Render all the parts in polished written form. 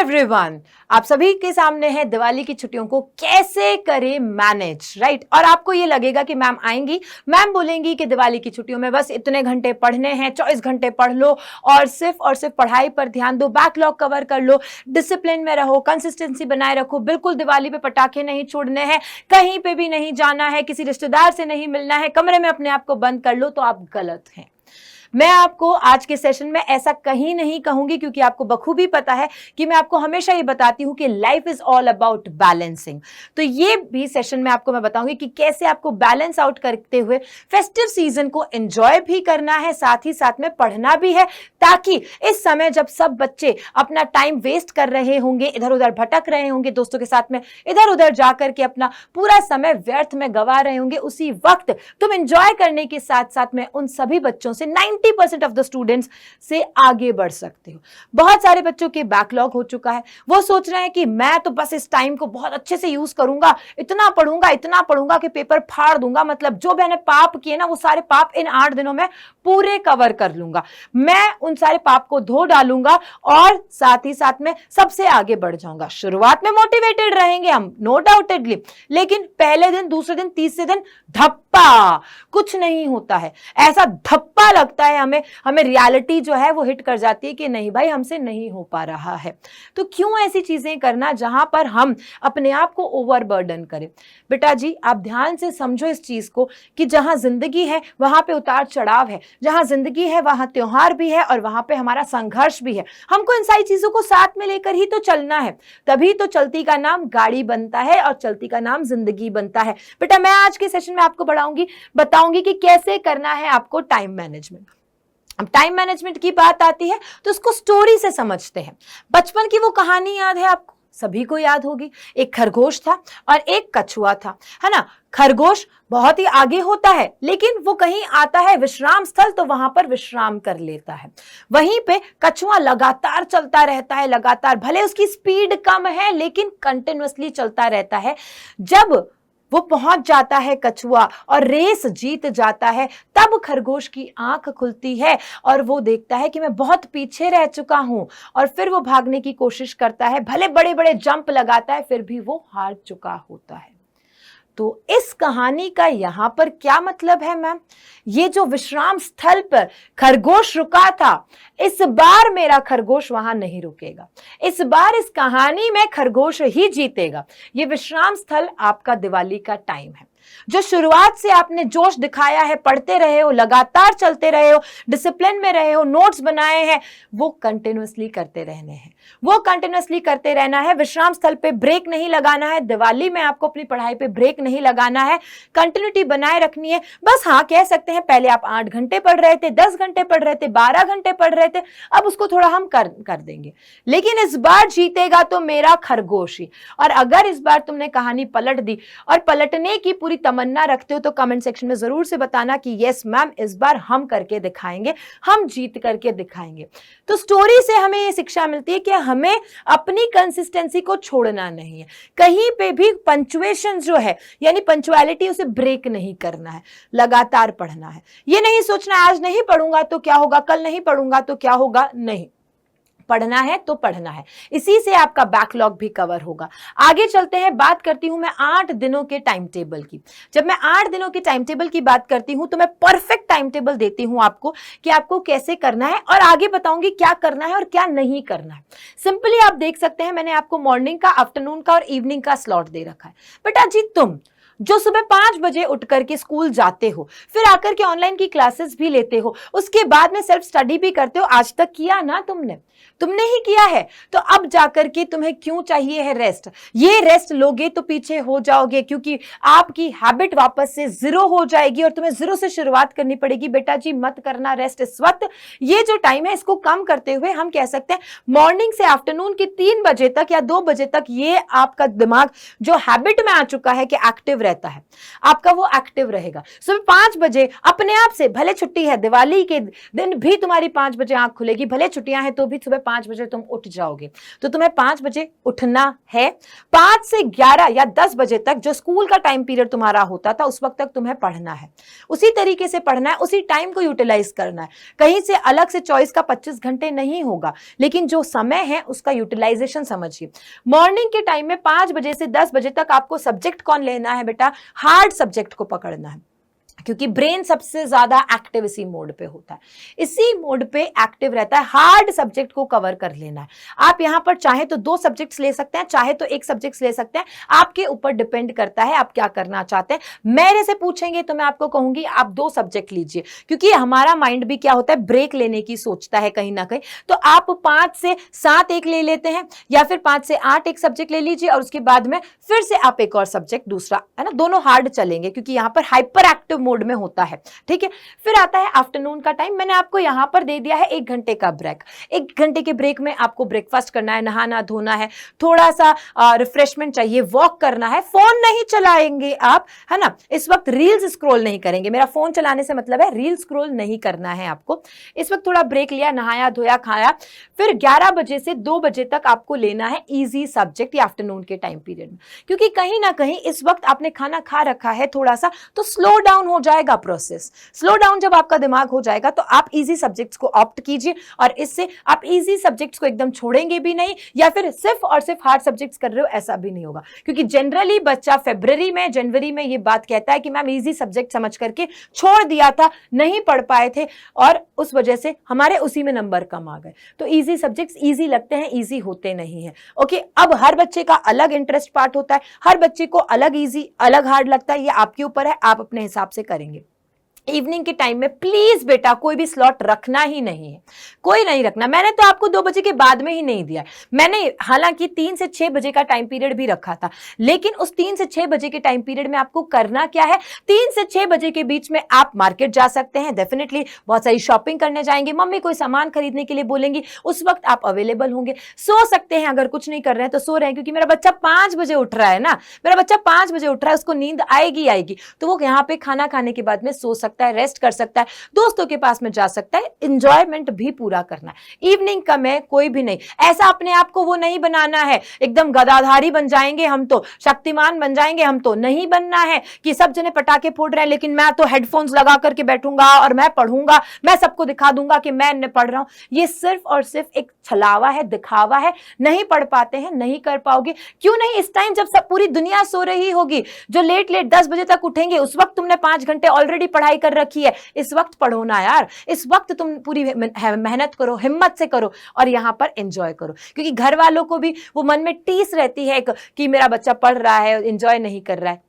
Everyone, आप सभी के सामने है दिवाली की छुट्टियों को कैसे करें मैनेज, राइट। और आपको ये लगेगा कि मैम आएंगी, मैम बोलेंगी कि दिवाली की छुट्टियों में बस इतने घंटे पढ़ने हैं, 24 घंटे पढ़ लो और सिर्फ पढ़ाई पर ध्यान दो, बैकलॉग कवर कर लो, डिसिप्लिन में रहो, कंसिस्टेंसी बनाए रखो, बिल्कुल दिवाली पे पटाखे नहीं छोड़ने हैं, कहीं पे भी नहीं जाना है, किसी रिश्तेदार से नहीं मिलना है, कमरे में अपने आप को बंद कर लो, तो आप गलत हैं। मैं आपको आज के सेशन में ऐसा कहीं नहीं कहूंगी, क्योंकि आपको बखूबी पता है कि मैं आपको हमेशा ये बताती हूं कि life is all about balancing. तो ये भी सेशन में आपको मैं बताऊंगी कि कैसे आपको बैलेंस आउट करते हुए फेस्टिव सीजन को एंजॉय भी करना है, साथ ही साथ में पढ़ना भी है, ताकि इस समय जब सब बच्चे अपना टाइम वेस्ट कर रहे होंगे, इधर उधर भटक रहे होंगे, दोस्तों के साथ में इधर उधर जाकर के अपना पूरा समय व्यर्थ में गवा रहे होंगे, उसी वक्त तुम एंजॉय करने के साथ साथ में उन सभी बच्चों से 90% ऑफ द स्टूडेंट्स से आगे बढ़ सकते हो। बहुत सारे बच्चों के बैकलॉग हो चुका है, वो सोच रहे हैं कि मैं तो बस इस टाइम को बहुत अच्छे से यूज करूंगा, इतना पढ़ूंगा कि पेपर फाड़ दूंगा, मतलब जो मैंने पाप किए ना वो सारे पाप इन 8 दिनों में पूरे कवर कर लूंगा, मैं उन सारे पाप को धो डालूंगा और साथ ही साथ में सबसे आगे बढ़ जाऊंगा। शुरुआत में मोटिवेटेड रहेंगे हम, नो डाउटेडली, लेकिन पहले दिन, दूसरे दिन, तीसरे दिन धप्पा, कुछ नहीं होता है, ऐसा धप्पा लगता है हमें रियलिटी जो है वो हिट कर जाती है कि नहीं भाई, हमसे नहीं हो पा रहा है। तो क्यों ऐसी चीजें करना जहां पर हम अपने आप को ओवरबर्डन करें। बेटा जी, आप ध्यान से समझो इस चीज को कि जहां जिंदगी है वहां पे उतार चढ़ाव है, जहां जिंदगी है वहां त्योहार भी है और वहां पे हमारा संघर्ष भी है। हमको इन सारी चीजों को साथ में लेकर ही तो चलना है, तभी तो चलती का नाम गाड़ी बनता है और चलती का नाम जिंदगी बनता है। बेटा, मैं आज के सेशन में आपको बताऊंगी कि कैसे करना है आपको टाइम मैनेजमेंट। अब टाइम मैनेजमेंट की बात आती है तो उसको स्टोरी से समझते हैं। बचपन की वो कहानी याद है आपको, सभी को याद होगी। एक खरगोश था और एक कछुआ था, है ना। खरगोश बहुत ही आगे होता है, लेकिन वो कहीं आता है विश्राम स्थल तो वहां पर विश्राम कर लेता है। वहीं पे कछुआ लगातार चलता रहता है, लगातार, भले उसकी स्पीड कम है लेकिन कंटिन्यूअसली चलता रहता है। जब वो पहुंच जाता है कछुआ और रेस जीत जाता है, तब खरगोश की आंख खुलती है और वो देखता है कि मैं बहुत पीछे रह चुका हूं, और फिर वो भागने की कोशिश करता है, भले बड़े बड़े जंप लगाता है, फिर भी वो हार चुका होता है। तो इस कहानी का यहां पर क्या मतलब है मैम? ये जो विश्राम स्थल पर खरगोश रुका था, इस बार मेरा खरगोश वहां नहीं रुकेगा, इस बार इस कहानी में खरगोश ही जीतेगा। ये विश्राम स्थल आपका दिवाली का टाइम है। जो शुरुआत से आपने जोश दिखाया है, पढ़ते रहे हो, लगातार चलते रहे हो, डिसिप्लिन में रहे हो, नोट्स बनाए हैं, वो कंटिन्यूअसली करते रहने हैं, वो कंटिन्यूअसली करते रहना है। विश्राम स्थल पे ब्रेक नहीं लगाना है। दिवाली में आपको अपनी पढ़ाई पे ब्रेक नहीं लगाना है, कंटिन्यूटी बनाए रखनी है। बस हाँ, कह सकते हैं पहले आप 8 घंटे पढ़ रहे थे, 10 घंटे पढ़ रहे थे, 12 घंटे पढ़ रहे थे, अब उसको थोड़ा हम कर देंगे, लेकिन इस बार जीतेगा तो मेरा खरगोश ही। और अगर इस बार तुमने कहानी पलट दी और पलटने की पूरी तमन्ना रखते हो तो कमेंट सेक्शन में जरूर से बताना कि यस मैम, इस बार हम करके दिखाएंगे, हम जीत करके दिखाएंगे। तो स्टोरी से हमें ये शिक्षा मिलती है कि हमें अपनी कंसिस्टेंसी को छोड़ना नहीं है, कहीं पे भी पंक्चुएशन जो है यानी पंक्चुअलिटी, उसे ब्रेक नहीं करना है, लगातार पढ़ना है। ये नहीं सोचना आज नहीं पढ़ूंगा तो क्या होगा, कल नहीं पढ़ूंगा तो क्या होगा, नहीं, पढ़ना है तो पढ़ना है। इसी से आपका बैकलॉग भी कवर होगा। आगे चलते हैं, बात करती हूं मैं 8 दिनों के टाइम टेबल की। जब मैं 8 दिनों के टाइम टेबल की बात करती हूं तो मैं परफेक्ट टाइम टेबल देती हूं आपको कि आपको कैसे करना है, और आगे बताऊंगी क्या करना है और क्या नहीं करना है। सिंपली आप देख सकते हैं, मैंने आपको मॉर्निंग का, आफ्टरनून का और इवनिंग का स्लॉट दे रखा है। बेटा जी, तुम जो सुबह 5 बजे उठ करके स्कूल जाते हो, फिर आकर के ऑनलाइन की क्लासेस भी लेते हो, उसके बाद में सेल्फ स्टडी भी करते हो, आज तक किया ना तुमने ही किया है, तो अब जाकर के तुम्हें क्यों चाहिए है रेस्ट? ये रेस्ट लोगे तो पीछे हो जाओगे, क्योंकि आपकी हैबिट वापस से 0 हो जाएगी और तुम्हें 0 से शुरुआत करनी पड़ेगी। बेटा जी, मत करना रेस्ट इस वक्त। ये जो टाइम है इसको कम करते हुए हम कह सकते हैं मॉर्निंग से आफ्टरनून के 3 बजे तक या 2 बजे तक ये आपका दिमाग जो हैबिट में आ चुका है कि एक्टिव रहता है, आपका वो एक्टिव रहेगा। सुबह 5 बजे अपने आप से, भले छुट्टी है, दिवाली के दिन भी तुम्हारी 5 बजे आंख खुलेगी, भले छुट्टियां हैं तो भी सुबह 5 बजे तुम उठ जाओगे। तो तुम्हें 5 बजे उठना है। 5 से 11 या 10 बजे तक जो स्कूल का टाइम पीरियड तुम्हारा होता था उस वक्त तक तुम्हें पढ़ना है, उसी तरीके से पढ़ना है, उसी टाइम को यूटिलाइज करना है। कहीं से अलग से चॉइस का 25 घंटे नहीं होगा, लेकिन जो समय है उसका यूटिलाइजेशन समझिए। मॉर्निंग के टाइम में 5 बजे से 10 बजे तक आपको सब्जेक्ट कौन लेना है बेटा? हार्ड सब्जेक्ट को पकड़ना है, क्योंकि ब्रेन सबसे ज्यादा एक्टिव इसी मोड पे होता है, इसी मोड पे एक्टिव रहता है। हार्ड सब्जेक्ट को कवर कर लेना है। आप यहां पर चाहे तो 2 सब्जेक्ट्स ले सकते हैं, चाहे तो 1 सब्जेक्ट ले सकते हैं, आपके ऊपर डिपेंड करता है आप क्या करना चाहते हैं। मेरे से पूछेंगे तो मैं आपको कहूंगी आप 2 सब्जेक्ट लीजिए, क्योंकि हमारा माइंड भी क्या होता है, ब्रेक लेने की सोचता है कहीं ना कहीं। तो आप 5 से 7 एक ले लेते हैं, या फिर 5 से 8 एक सब्जेक्ट ले लीजिए, और उसके बाद में फिर से आप एक और सब्जेक्ट दूसरा, है ना, दोनों हार्ड चलेंगे क्योंकि यहां पर हाइपर एक्टिव मोड में होता है। ठीक है, फिर आता है आफ्टरनून का टाइम। मैंने आपको यहां पर दे दिया है 1 घंटे का ब्रेक। 1 घंटे के ब्रेक में आपको ब्रेकफास्ट करना है, नहाना धोना है, थोड़ा सा रिफ्रेशमेंट चाहिए, वॉक करना है, फोन नहीं चलाएंगे आप, है ना, इस वक्त रील्स स्क्रॉल नहीं करेंगे। मेरा फोन चलाने से मतलब है रील स्क्रॉल नहीं करना है आपको। इस वक्त थोड़ा ब्रेक लिया, नहाया धोया, खाया, फिर 11 बजे से 2 बजे तक आपको लेना है इजी सब्जेक्ट या आफ्टरनून के टाइम पीरियड में, क्योंकि कहीं ना कहीं इस वक्त आपने खाना खा रखा है थोड़ा सा, तो स्लो डाउन हो जाएगा प्रोसेस। स्लो डाउन जब आपका दिमाग हो जाएगा तो आप इजी सब्जेक्ट्स को ऑप्ट कीजिए, और इससे आप इजी सब्जेक्ट्स को एकदम छोड़ेंगे भी नहीं, या फिर सिर्फ और सिर्फ हार्ड सब्जेक्ट्स कर रहे हो, ऐसा भी नहीं होगा। क्योंकि जनरली बच्चा जनवरी में ये बात कहता है कि मैम इजी सब्जेक्ट समझ करके छोड़ दिया था, नहीं पढ़ पाए थे, और उस वजह से हमारे उसी में नंबर कम आ गए। तो इजी सब्जेक्ट्स इजी लगते हैं, इजी होते नहीं है। ओके, अब हर बच्चे का अलग इंटरेस्ट पार्ट होता है, हर बच्चे को अलग इजी अलग हार्ड लगता है, ये आपके ऊपर है, आप अपने हिसाब से करेंगे। इवनिंग के टाइम में प्लीज बेटा कोई भी स्लॉट रखना ही नहीं है, कोई नहीं रखना। मैंने तो आपको 2 बजे के बाद में ही नहीं दिया, मैंने हालांकि 3 से 6 बजे का टाइम पीरियड भी रखा था, लेकिन उस 3 से 6 बजे के टाइम पीरियड में आपको करना क्या है? 3 से 6 बजे के बीच में आप मार्केट जा सकते हैं, डेफिनेटली बहुत सारी शॉपिंग करने जाएंगे, मम्मी कोई सामान खरीदने के लिए बोलेंगी, उस वक्त आप अवेलेबल होंगे। सो सकते हैं, अगर कुछ नहीं कर रहे हैं तो सो रहे हैं, क्योंकि मेरा बच्चा 5 बजे उठ रहा है ना, मेरा बच्चा 5 बजे उठ रहा है, उसको नींद आएगी, तो वो यहाँ पे खाना खाने के बाद में सो सकता है, रेस्ट कर सकता है, दोस्तों के पास में जा सकता है, एंजॉयमेंट भी पूरा करना है। इवनिंग का में कोई भी नहीं, ऐसा अपने आप को वो नहीं बनाना है एकदम गदाधारी बन जाएंगे हम तो, शक्तिमान बन जाएंगे हम तो, नहीं बनना है कि सब जने पटाखे फोड़ रहे हैं लेकिन मैं तो हेडफोन्स लगा करके बैठूंगा और मैं पढ़ूंगा, मैं सबको दिखा दूंगा कि मैं पढ़ रहा हूं। ये सिर्फ और सिर्फ एक छलावा है, दिखावा है, नहीं पढ़ पाते हैं, नहीं कर पाओगे। क्यों नहीं? इस टाइम जब सब पूरी दुनिया सो रही होगी, जो लेट 10 बजे तक उठेंगे, उस वक्त तुमने 5 घंटे ऑलरेडी पढ़ाई कर रखी है, इस वक्त पढ़ो ना यार, इस वक्त तुम पूरी मेहनत करो, हिम्मत से करो, और यहां पर एंजॉय करो। क्योंकि घर वालों को भी वो मन में टीस रहती है कि मेरा बच्चा पढ़ रहा है, एंजॉय नहीं कर रहा है।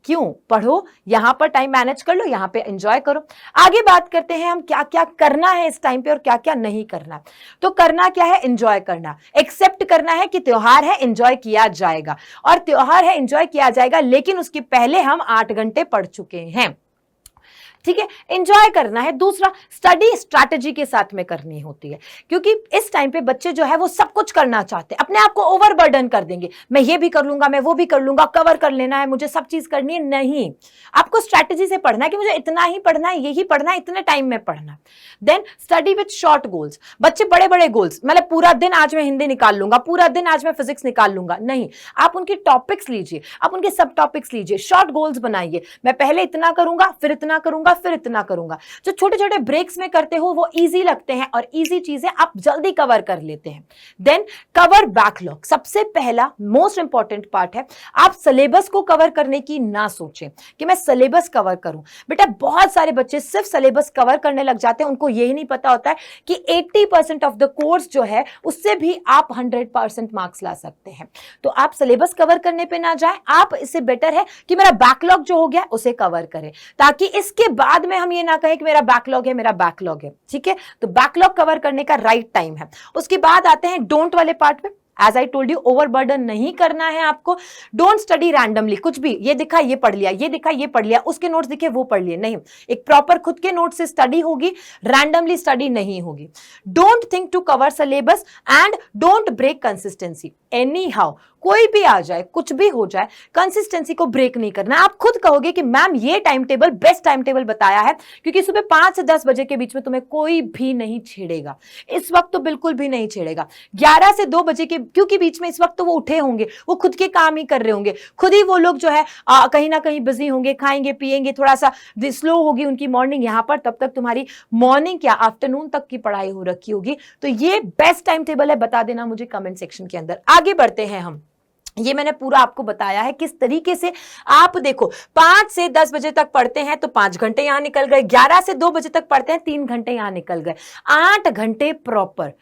क्यों? पढ़ो, यहां पर टाइम मैनेज कर लो, यहां पे एंजॉय करो। आगे बात करते हैं हम क्या क्या करना है इस टाइम पे और क्या क्या नहीं करना। तो करना क्या है? एंजॉय करना, एक्सेप्ट करना है कि त्योहार है, एंजॉय किया जाएगा, और त्योहार है, एंजॉय किया जाएगा, लेकिन उसके पहले हम 8 घंटे पढ़ चुके हैं। ठीक है, एंजॉय करना है। दूसरा, स्टडी स्ट्रैटेजी के साथ में करनी होती है, क्योंकि इस टाइम पे बच्चे जो है वो सब कुछ करना चाहते हैं, अपने आप को ओवरबर्डन कर देंगे, मैं ये भी कर लूंगा, मैं वो भी कर लूंगा, कवर कर लेना है, मुझे सब चीज करनी है। नहीं, आपको स्ट्रैटेजी से पढ़ना है कि मुझे इतना ही पढ़ना है, यही पढ़ना है, इतने टाइम में पढ़ना है। Then study with short goals. बच्चे बड़े बड़े गोल्स, मतलब पूरा दिन आज मैं हिंदी निकाल लूंगा, पूरा दिन आज मैं फिजिक्स निकाल लूंगा, नहीं, आप उनके टॉपिक्स लीजिए, आप उनके सब टॉपिक्स लीजिए, शॉर्ट गोल्स बनाइए। मैं पहले इतना करूंगा, फिर इतना करूंगा, फिर इतना करूंगा। जो छोटे छोटे ब्रेक्स में करते हो वो इजी लगते हैं, और इजी चीजें आप जल्दी कवर कर लेते हैं। देन कवर बैकलॉग, सबसे पहला मोस्ट इंपॉर्टेंट पार्ट है। आप सिलेबस को कवर करने की ना सोचें कि मैं सिलेबस कवर करूं। बेटा बहुत सारे बच्चे सिर्फ सिलेबस कवर करने लग जाते हैं, उनको यही नहीं पता होता है कि 80% ऑफ द कोर्स जो है उससे भी आप 100% मार्क्स ला सकते हैं। तो आप सिलेबस कवर करने पे ना जाएं, आप इससे बेटर है कि मेरा बैकलॉग जो हो गया उसे कवर करें, ताकि इसके बाद में हम ये ना कहें कि मेरा बैकलॉग है, मेरा बैकलॉग है। ठीक है, तो बैकलॉग कवर करने का राइट टाइम है। उसके बाद आते हैं डोंट वाले पार्ट पे। As I told you, overburden नहीं करना है आपको। डोंट स्टडी रैंडमली, कुछ भी ये दिखा ये पढ़ लिया, ये दिखा ये पढ़ लिया, उसके नोट्स दिखे वो पढ़ लिए, नहीं। एक प्रॉपर खुद के नोट से स्टडी होगी, रैंडमली स्टडी नहीं होगी। Don't think to cover syllabus and don't break consistency anyhow. कोई भी आ जाए, कुछ भी हो जाए, कंसिस्टेंसी को ब्रेक नहीं करना। आप खुद कहोगे कि मैम ये time table best time table बताया है, क्योंकि सुबह 5 से 10 बजे के बीच में तुम्हें कोई भी नहीं छेड़ेगा। इस वक्त तो बिल्कुल भी नहीं छेड़ेगा। 11 से 2 बजे के क्योंकि बीच में इस वक्त तो वो उठे होंगे, वो खुद के काम ही कर रहे होंगे, खुद ही वो लोग जो है कहीं ना कहीं बिजी होंगे, खाएंगे पिएंगे, थोड़ा सा स्लो होगी उनकी मॉर्निंग यहां पर, तब तक तुम्हारी मॉर्निंग क्या आफ्टरनून तक की पढ़ाई हो रखी होगी। तो ये बेस्ट टाइम टेबल है, बता देना मुझे कमेंट सेक्शन के अंदर। आगे बढ़ते हैं हम। ये मैंने पूरा आपको बताया है किस तरीके से आप देखो 5 से 10 बजे तक पढ़ते हैं तो 5 घंटे यहां निकल गए, 11 से 2 बजे तक पढ़ते हैं 3 घंटे यहां निकल गए, 8 घंटे प्रॉपर।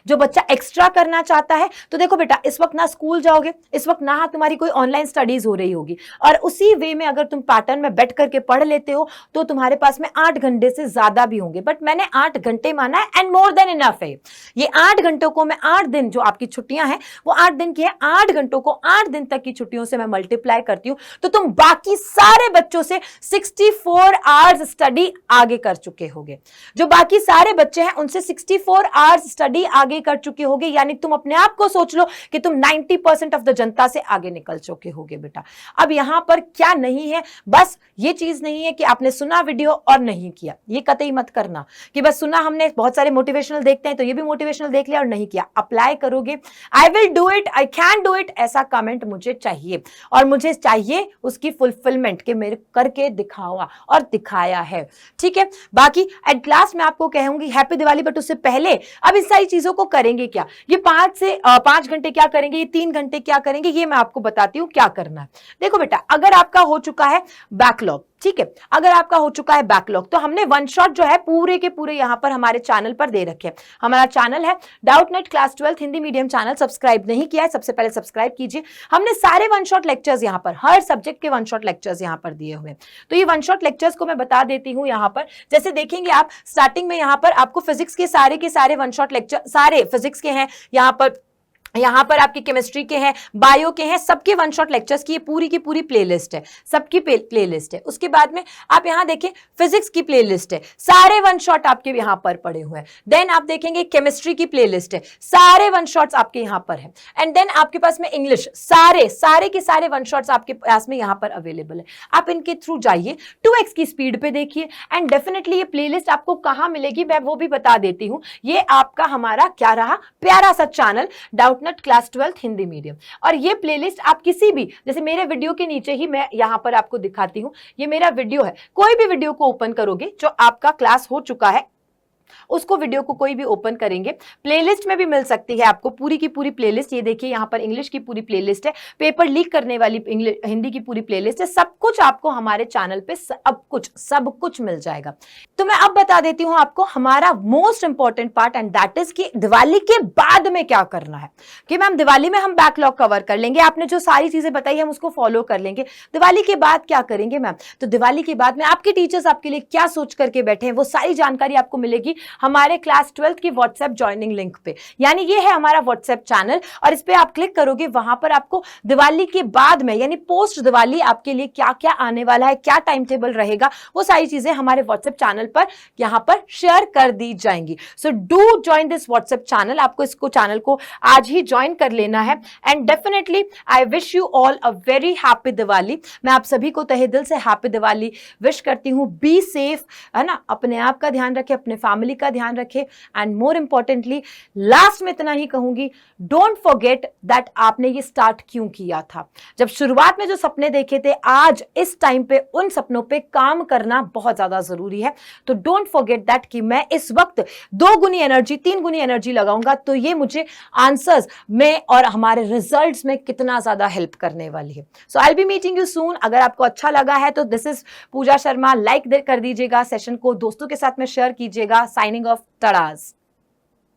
जो बच्चा एक्स्ट्रा करना चाहता है तो देखो बेटा, इस वक्त ना स्कूल जाओगे, इस वक्त ना तुम्हारी कोई ऑनलाइन स्टडीज हो रही होगी, और उसी वे में अगर तुम पैटर्न में बैठ करके पढ़ लेते हो तो तुम्हारे पास में 8 घंटे से ज्यादा भी होंगे। बट मैंने 8 घंटे माना है एंड मोर देन इनफ है। ये 8 घंटों को मैं 8 दिन, जो आपकी छुट्टियां हैं वो 8 दिन की है, 8 घंटों को 8 दिन तक की छुट्टियों से मैं मल्टीप्लाई करती हूं तो तुम बाकी सारे बच्चों से 64 आवर्स स्टडी आगे कर चुके होगे। जो बाकी सारे बच्चे हैं उनसे 64 आवर्स स्टडी आगे कर चुके होगे, यानी तुम अपने आप को सोच लो कि तुम 90% ऑफ द जनता से आगे निकल चुके होगे बेटा। अब यहां पर क्या नहीं है, बस ये चीज नहीं है कि आपने सुना वीडियो और नहीं किया, ये कतई मत करना कि बस सुना हमने, बहुत सारे मोटिवेशनल देखते हैं तो ये भी मोटिवेशनल देख लिया और नहीं किया। अप्लाई करोगे, I will do it, I can do it, ऐसा कमेंट मुझे चाहिए, और मुझे चाहिए उसकी फुलफिलमेंट के मेरे करके दिखावा और दिखाया है। ठीक है, बाकी एट लास्ट मैं आपको कहूंगी हैप्पी दिवाली, बट उससे पहले अब इस सारी चीजों को करेंगे क्या, ये 5 घंटे क्या करेंगे, ये 3 घंटे क्या करेंगे, ये मैं आपको बताती हूं क्या करना है। देखो बेटा, अगर आपका हो चुका है बैकलॉग, ठीक है, अगर आपका हो चुका है बैकलॉग तो हमने वन शॉट जो है पूरे के पूरे यहां पर हमारे चैनल पर दे रखे हैं। हमारा चैनल है Doubtnut class 12 Hindi medium channel, subscribe नहीं किया है सबसे पहले सब्सक्राइब कीजिए। हमने सारे वन शॉट लेक्चर्स यहां पर, हर सब्जेक्ट के वन शॉट लेक्चर्स यहां पर दिए हुए हैं। तो ये वन शॉट लेक्चर्स को मैं बता देती हूं यहां पर। जैसे देखेंगे आप स्टार्टिंग में यहां पर आपको फिजिक्स के सारे वन शॉट लेक्चर, सारे फिजिक्स के हैं यहां पर आपकी केमिस्ट्री के हैं, बायो के हैं, सबके वन शॉट लेक्चर्स की पूरी की पूरी प्लेलिस्ट है, सबकी प्लेलिस्ट है। उसके बाद में आप यहां देखें फिजिक्स की प्लेलिस्ट है, सारे वन शॉट आपके यहां पर पड़े हुए हैं। देन आप देखेंगे केमिस्ट्री की प्लेलिस्ट है, सारे वन शॉट्स आपके यहां पर है। एंड देन आपके पास में इंग्लिश, सारे के सारे वन शॉट्स आपके पास में यहां पर अवेलेबल है। आप इनके थ्रू जाइए, 2x की स्पीड पे देखिए, एंड डेफिनेटली ये प्लेलिस्ट आपको कहां मिलेगी मैं वो भी बता देती हूं। ये आपका हमारा क्या रहा, प्यारा सा channel Doubtnut class 12 Hindi medium, और ये प्लेलिस्ट आप किसी भी, जैसे मेरे वीडियो के नीचे ही मैं यहां पर आपको दिखाती हूं, ये मेरा वीडियो है, कोई भी वीडियो को ओपन करोगे जो आपका क्लास हो चुका है उसको वीडियो को कोई भी ओपन करेंगे, प्लेलिस्ट में भी मिल सकती है आपको पूरी की पूरी प्लेलिस्ट। ये देखिए यहां पर इंग्लिश की पूरी प्लेलिस्ट है, पेपर लीक करने वाली हिंदी की पूरी प्लेलिस्ट है, सब कुछ आपको हमारे चैनल पे सब कुछ मिल जाएगा। तो मैं अब बता देती हूं आपको हमारा most important part, and that is कि दिवाली के बाद में क्या करना है। कि मैम दिवाली में हम बैकलॉग कवर कर लेंगे, आपने जो सारी चीजें बताई हम उसको फॉलो कर लेंगे, दिवाली के बाद क्या करेंगे मैम। तो दिवाली के बाद में आपके टीचर्स आपके लिए क्या सोच करके बैठे हैं वो सारी जानकारी आपको मिलेगी हमारे क्लास 12 की व्हाट्सएप ज्वाइनिंग लिंक पे। यानी ये है हमारा व्हाट्सएप चैनल, और इस पे आप क्लिक करोगे, वहां पर आपको दिवाली के बाद में यानी पोस्ट दिवाली आपके लिए क्या क्या आने वाला है, क्या टाइम टेबल रहेगा, वो सारी चीजें हमारे व्हाट्सएप चैनल पर यहां पर शेयर कर दी जाएंगी। So do join this WhatsApp channel, आपको इसको चैनल को आज ही ज्वाइन कर लेना है। And definitely I wish you all a very happy Diwali. मैं आप सभी को तहे दिल से हैप्पी दिवाली विश करती हूं। बी सेफ, है ना, अपने आप का ध्यान रखें, अपने फैमिली का ध्यान रखें, एंड मोर इंपॉर्टेंटली लास्ट में इतना ही कहूंगी, डोंट फॉरगेट दैट आपने ये स्टार्ट क्यों किया था। जब शुरुआत में जो सपने देखे थे, आज इस टाइम पे उन सपनों पे काम करना बहुत ज्यादा जरूरी है। तो डोंट फॉरगेट दैट कि मैं इस वक्त 2 गुनी एनर्जी 3 गुनी एनर्जी लगाऊंगा तो ये मुझे आंसर्स में और हमारे रिजल्ट्स में कितना ज्यादा हेल्प करने वाली है। So I will be meeting you soon. अगर आपको अच्छा लगा है तो this is Pooja Sharma, like कर दीजिएगा, सेशन को दोस्तों के साथ में शेयर कीजिएगा। Signing off, तड़ाज।